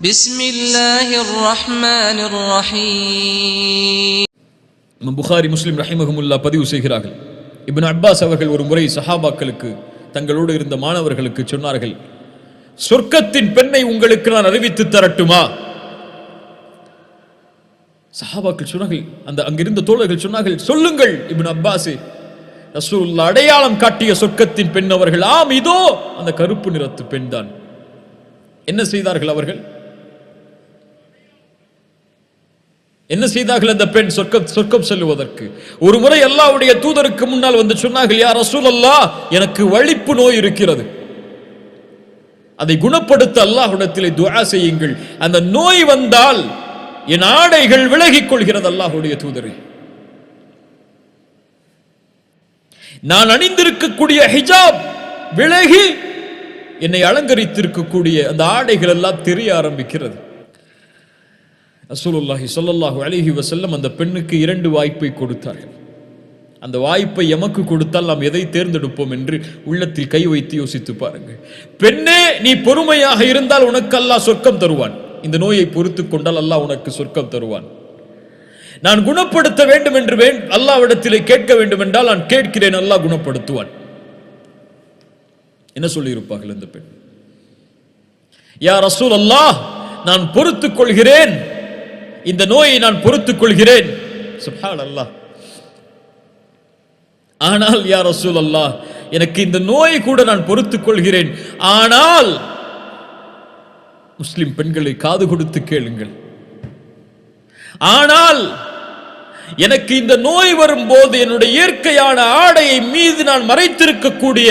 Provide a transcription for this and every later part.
பிஸ்மில்லாஹிர் ரஹ்மானிர் ரஹீம். புகாரி முஸ்லிம் ரஹிமஹுமுல்லா பதிவு செய்கிறார்கள், இப்னு அப்பாஸ் அவர்கள் ஒரு முறை சஹாபாக்களுக்கு, தங்களோடு இருந்த மாணவர்களுக்கு சொன்னார்கள், சொர்க்கத்தின் பெண்ணை உங்களுக்கு நான் அறிவித்து தரட்டுமா? சஹாபாக்கள் சொன்னார்கள், அங்கிருந்த தோழர்கள் சொன்னார்கள், சொல்லுங்கள் இப்னு அப்பாஸே. ரசூலுல்லாஹ் அடையாளம் காட்டிய சொர்க்கத்தின் பெண் அவர்கள், ஆம் இதோ அந்த கருப்பு நிறத்து பெண் தான். என்ன செய்தார்கள் அவர்கள்? என்ன செய்தார்கள் அந்த பெண் சொர்க்கம் செல்லுவதற்கு? ஒரு முறை அல்லாஹ்வுடைய தூதருக்கு முன்னால் வந்து சொன்னார்கள், யா ரசூலல்லாஹ், எனக்கு வலிப்பு நோய் இருக்கிறது, அதை குணப்படுத்த அல்லாஹ்விடத்திலே துஆ செய்யுங்கள். அந்த நோய் வந்தால் என் ஆடைகள் விலகிக் கொள்கிறது அல்லாஹ்வுடைய தூதரே. நான் அணிந்திருக்கக்கூடிய ஹிஜாப் விலகி என்னை அலங்கரித்திருக்கக்கூடிய அந்த ஆடைகள் எல்லாம் தெரிய ஆரம்பிக்கிறது. ரசூலுல்லாஹி ஸல்லல்லாஹு அலைஹி வஸல்லம் அந்த பெண்ணுக்கு 2 வாய்ப்பை கொடுத்தார்கள். அந்த வாய்ப்பை எமக்கு கொடுத்தால் நாம் எதை தேர்ந்தெடுப்போம் என்று உள்ளத்தில் கை வைத்து யோசித்து பாருங்கள். பெண்ணே, நீ பொறுமையாக இருந்தால் உனக்கு அல்லாஹ் சொர்க்கம் தருவான். இந்த நோயை பொறுத்துக் கொண்டால் அல்லாஹ் உனக்கு சொர்க்கம் தருவான். நான் குணப்படுத்த வேண்டும் என்று அல்லாஹ்விடத்திலே கேட்க வேண்டும் என்றால் நான் கேட்கிறேன், அல்லாஹ் குணப்படுத்துவான். என்ன சொல்லி இருப்பார்கள் அந்த பெண்? யா ரசூலல்லாஹ், நான் பொறுத்துக் கொள்கிறேன், இந்த நோயை நான் பொறுத்துக் கொள்கிறேன். சுப்ஹானல்லாஹ். ஆனால் யா ரசூலல்லாஹ், எனக்கு இந்த நோயை கூட நான் பொறுத்துக் கொள்கிறேன், ஆனால் முஸ்லிம் பெண்களை காது கொடுத்து கேளுங்கள், ஆனால் எனக்கு இந்த நோய் வரும்போது என்னுடைய இயற்கையான ஆடையை மீது நான் மறைத்திருக்கக்கூடிய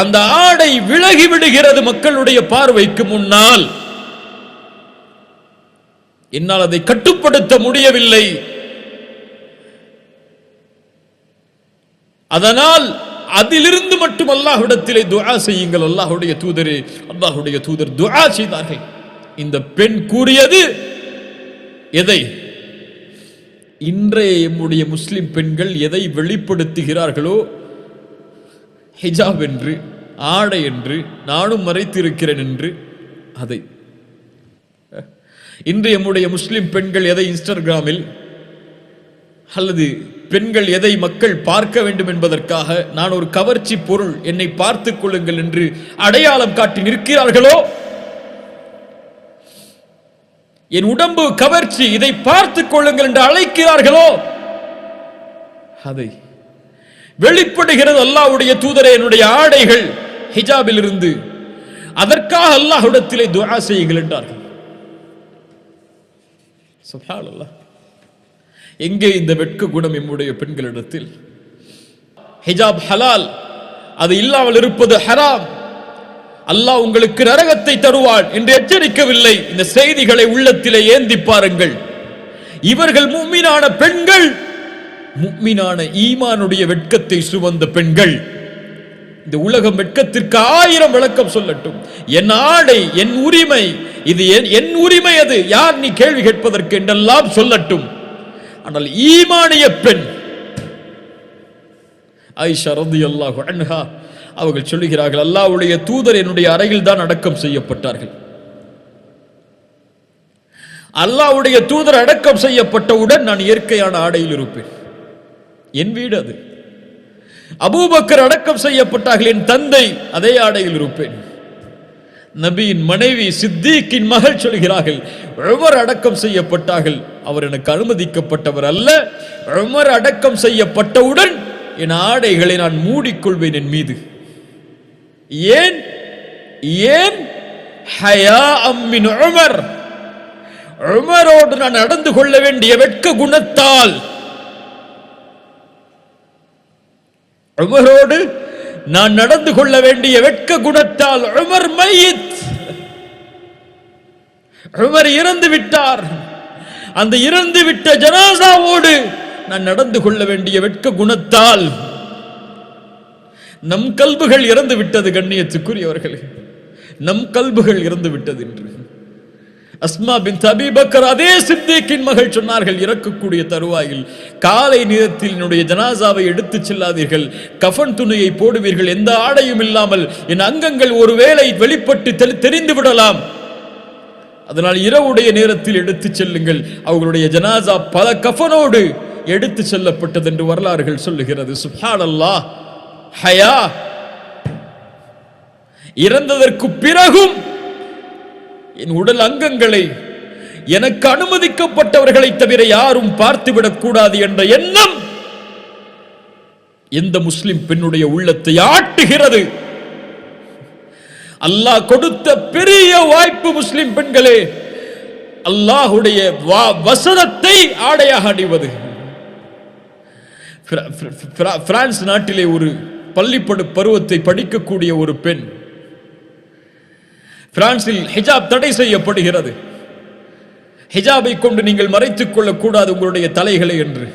அந்த ஆடை விலகி விடுகிறது மக்களுடைய பார்வைக்கு முன்னால். என்னால் அதை கட்டுப்படுத்த முடியவில்லை. அதனால் அதிலிருந்து மட்டும் அல்லாஹ்விடத்திலே துஆ செய்யுங்கள். அல்லாஹ்வுடைய தூதரே, அல்லாஹ்வுடைய தூதர் துஆ செய்தார்கள். இந்த பெண் கூறியது எதை? இன்றைய நம்முடைய முஸ்லிம் பெண்கள் எதை வெளிப்படுத்துகிறார்களோ, ஹிஜாப் என்று, ஆடை என்று, நானும் மறைத்திருக்கிறேன் என்று, அதை இன்று நம்முடைய முஸ்லிம் பெண்கள் எதை இன்ஸ்டாகிராமில் அல்லது பெண்கள் எதை மக்கள் பார்க்க வேண்டும் என்பதற்காக நான் ஒரு கவர்ச்சி பொருள், என்னை பார்த்துக் கொள்ளுங்கள் என்று அடையாளம் காட்டி நிற்கிறார்களோ, என் உடம்பு கவர்ச்சி, இதை பார்த்துக் கொள்ளுங்கள் என்று அழைக்கிறார்களோ, அதை வெளிப்படுகிறது அல்லாஹ்வுடைய தூதரே என்னுடைய ஆடைகள் ஹிஜாபில் இருந்து, அதற்காக அல்லாஹ்விடத்திலே துஆ செய்யுங்கள் என்றார்கள். சுப்ஹானல்லாஹ். எங்கே இந்த வெட்க குணம் நம்முடைய பெண்களிடத்தில்? ஹிஜாப் ஹலால், அது இல்லாமல் இருப்பது ஹராம். அல்லாஹ் உங்களுக்கு நரகத்தை தருவான் என்று எச்சரிக்கவில்லை. இந்த செய்திகளை உள்ளத்திலே ஏந்தி பாருங்கள். இவர்கள் முஃமினான பெண்கள், முஃமினான ஈமானுடைய வெட்கத்தை சுமந்த பெண்கள். இந்த உலகம் வெட்கத்திற்கு 1000 விளக்கம் சொல்லட்டும். என் ஆடை, என் உரிமை, இது என் உரிமை, அது யார் நீ கேள்வி கேட்பதற்கு என்றெல்லாம் சொல்லட்டும். ஆனால் ஈமானிய பெண் ஆயிஷா ரலியல்லாஹு அன்ஹா அவர்கள் சொல்லுகிறார்கள், அல்லாஹ்வுடைய தூதர் என்னுடைய அறையில் தான் அடக்கம் செய்யப்பட்டார்கள். அல்லாஹ்வுடைய தூதர் அடக்கம் செய்யப்பட்டவுடன் நான் இயற்கையான ஆடையில் இருப்பேன். என் வீடு அது. அபூபக்கர் அடக்கம் செய்யப்பட்டார்கள், என் தந்தை அதே ஆடையில் இருப்பேன். நபியின் மனைவி சித்திக்கின் மகள் சொல்கிறார்கள், உமர் அடக்கம் செய்யப்பட்டார்கள், அவர் எனக்கு அனுமதிக்கப்பட்டவர் அல்ல. உமர் அடக்கம் செய்யப்பட்டவுடன் என் ஆடைகளை நான் மூடிக்கொள்வேன் என் மீது. ஏன்? ஏன்? ஹயாஅம் மின் உமர். உமரோடு நான் நடந்து கொள்ள வேண்டிய வெட்க குணத்தால், உமரோடு நான் நடந்து கொள்ள வேண்டிய வெட்க குணத்தால். உமர் மையித், உமர் இறந்து விட்டார். அந்த இறந்து விட்ட ஜனாசாவோடு நான் நடந்து கொள்ள வேண்டிய வெட்க குணத்தால் நம் கல்புகள் இறந்து விட்டது. கண்ணியத்துக்குரியவர்களே, நம் கல்புகள் இறந்து விட்டது என்று அஸ்மா பின்த் அபீ பக்கர் அதே சித்திக்கின் மகள் சொன்னார்கள், இறக்கக்கூடிய தருவாயில் காலை நேரத்தில் என்னுடைய ஜனாசாவை எடுத்துச் செல்லாதீர்கள், கஃன் துணியை போடுவீர்கள், எந்த ஆடையும் இல்லாமல் என் அங்கங்கள் ஒருவேளை வெளிப்பட்டு தெரிந்து விடலாம். அதனால் இரவுடைய நேரத்தில் எடுத்து செல்லுங்கள். அவர்களுடைய ஜனாசா பல கஃனோடு எடுத்து செல்லப்பட்டது என்று வரலாறுகள் சொல்லுகிறது. சுப்ஹானல்லாஹ். ஹயா, இறந்ததற்கு பிறகும் என் உடல் அங்கங்களை எனக்கு அனுமதிக்கப்பட்டவர்களை தவிர யாரும் பார்த்துவிடக் கூடாது என்ற எண்ணம் எந்த முஸ்லிம் பெண்ணுடைய உள்ளத்தை ஆட்டுகிறது. அல்லாஹ் கொடுத்த பெரிய வாய்ப்பு முஸ்லிம் பெண்களே, அல்லாஹுடைய வசனத்தை ஆடையாக அணிவது. பிரான்ஸ் நாட்டிலே ஒரு பள்ளிப்படு பருவத்தை படிக்கக்கூடிய ஒரு பெண், பிரான்சில் ஹிஜாப் தடை செய்யப்படுகிறது. ஹிஜாபை கொண்டு நீங்கள் மறைத்துக் கொள்ளக்கூடாது உங்களுடைய தலைகளை என்று.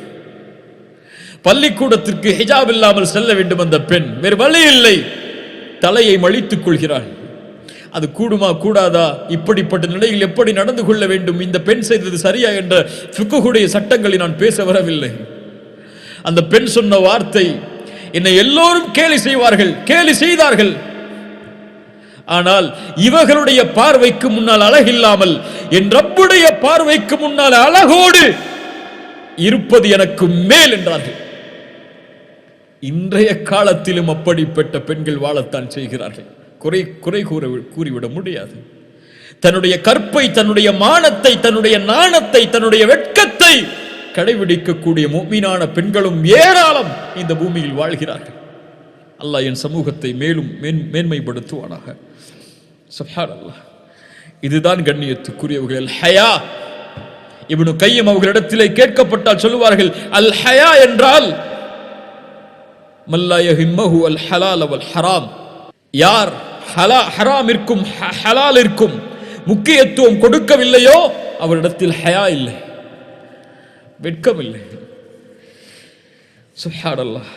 பள்ளிக்கூடத்திற்கு ஹிஜாப் இல்லாமல் செல்ல வேண்டும் அந்த பெண். வேறு வழி இல்லை, தலையை மழித்துக் கொள்கிறாள். அது கூடுமா கூடாதா, இப்படிப்பட்ட நிலையில் எப்படி நடந்து கொள்ள வேண்டும், இந்த பெண் செய்தது சரியா என்ற ஃபிக்ஹுடைய சட்டங்களை நான் பேச வரவில்லை. அந்த பெண் சொன்ன வார்த்தை, என்னை எல்லோரும் கேலி செய்வார்கள், கேலி செய்தார்கள். ஆனால் இவர்களுடைய பார்வைக்கு முன்னால் அழகில்லாமல் என் ரப்புடைய பார்வைக்கு முன்னால் அழகோடு இருப்பது எனக்கு மேல் என்றார்கள். இன்றைய காலத்திலும் அப்படிப்பட்ட பெண்கள் வாழத்தான் செய்கிறார்கள். குறை கூறிவிட முடியாது. தன்னுடைய கற்பை, தன்னுடைய மானத்தை, தன்னுடைய நாணத்தை, தன்னுடைய வெட்கத்தை கடைபிடிக்கக்கூடிய முஃமினான பெண்களும் ஏராளம் இந்த பூமியில் வாழ்கிறார்கள். அல்லாஹ் என் சமூகத்தை மேலும் மேன்மைப்படுத்துவானாக. சுப்ஹானல்லாஹ். இதுதான் கண்ணியத்துக்குரியவர்கள் ஹயா. இப்னு கையம் அவர்களிடத்திலே கேட்கப்பட்டால் சொல்லுவார்கள், அல் ஹயா என்றால் மல்லா யஹிம்மஹு அல் ஹலால் வல் ஹராம். யார் ஹராமிற்கும் ஹலாலிற்கும் முக்கியத்துவம் கொடுக்கவில்லையோ அவரிடத்தில் ஹயா இல்லை, வெட்கம் இல்லை. சுப்ஹானல்லாஹ்.